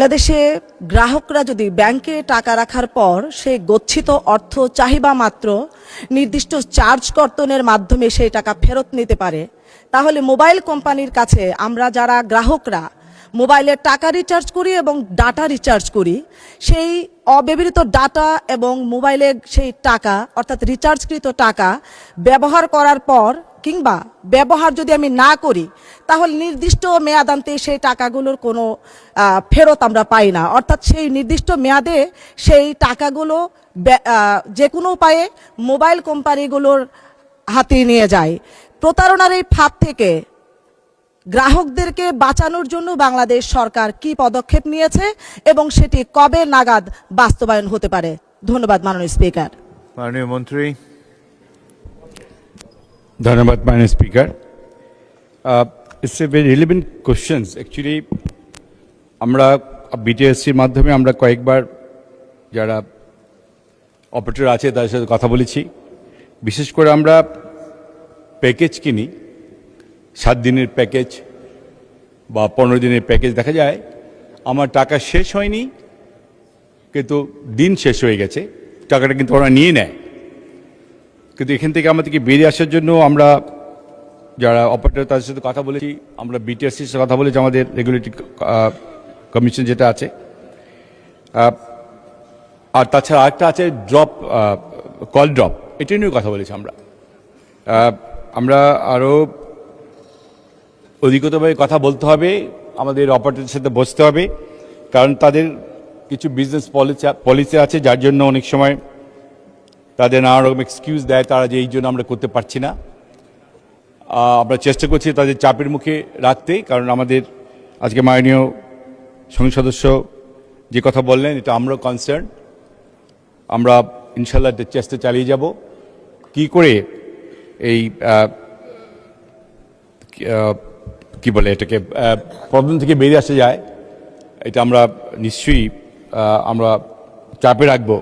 বাংলাদেশে গ্রাহকরা যদি ব্যাংকে টাকা রাখার পর সেই গচ্ছিত অর্থ চাহিদা মাত্র নির্দিষ্ট চার্জ কর্তনের মাধ্যমে সেই টাকা ফেরত নিতে পারে, তাহলে মোবাইল কোম্পানির কাছে আমরা যারা গ্রাহকরা মোবাইলের টাকা রিচার্জ করি এবং ডাটা রিচার্জ করি, সেই অব্যবহৃত ডাটা এবং মোবাইলের সেই টাকা অর্থাৎ রিচার্জকৃত টাকা ব্যবহার করার পর কিংবা ব্যবহার যদি আমি না করি, তাহলে নির্দিষ্ট মেয়াদান্তে সেই টাকাগুলোর কোনো ফেরত আমরা পাই না। অর্থাৎ সেই নির্দিষ্ট মেয়াদে সেই টাকাগুলো যে কোনো উপায়ে মোবাইল কোম্পানিগুলোর হাতে নিয়ে যায়। প্রতারণার এই ফাঁদ থেকে গ্রাহকদেরকে বাঁচানোর জন্য বাংলাদেশ সরকার কি পদক্ষেপ নিয়েছে এবং সেটি কবে নাগাদ বাস্তবায়ন হতে পারে? ধন্যবাদ মাননীয় স্পিকার। মাননীয় মন্ত্রী। ধন্যবাদ মাননীয় speaker. It's a very relevant questions. Actually আমরা বিটিএসসির মাধ্যমে আমরা কয়েকবার যারা অপারেটর আছে তাদের সাথে কথা বলেছি। বিশেষ করে আমরা প্যাকেজ কিনি, 7 দিনের প্যাকেজ বা 15 দিনের প্যাকেজ। দেখা যায় আমার টাকা শেষ হয়নি কিন্তু দিন শেষ হয়ে গেছে, টাকাটা কিন্তু ওরা নিয়ে নেয়। কিন্তু এখান থেকে আমাদেরকে বেরিয়ে আসার জন্য আমরা যারা অপারেটর তাদের সাথে কথা বলেছি, আমরা বিটিআরসির সাথে কথা বলেছি, আমাদের রেগুলেটরি কমিশন যেটা আছে। আর তাছাড়া আরেকটা আছে ড্রপ, কল ড্রপ, এটা নিয়েও কথা বলেছি আমরা আরও অধিকতভাবে কথা বলতে হবে, আমাদের অপারেটরের সাথে বসতে হবে, কারণ তাদের কিছু বিজনেস পলিসি আছে যার জন্য অনেক সময় তাদের নানা রকম এক্সকিউজ দেয় তারা যে এই জন্য আমরা করতে পারছি না। আমরা চেষ্টা করছি তাদের চাপের মুখে রাখতে, কারণ আমাদের আজকে মাননীয় সংসদ সদস্য যে কথা বললেন এটা আমরাও কনসার্ন। আমরা ইনশাল্লাহ চেষ্টা চালিয়ে যাব কি করে এই কি বলে এটাকে প্রবলেম থেকে বেরিয়ে আসা যায়। এটা আমরা নিশ্চয়ই আমরা চাপে রাখবো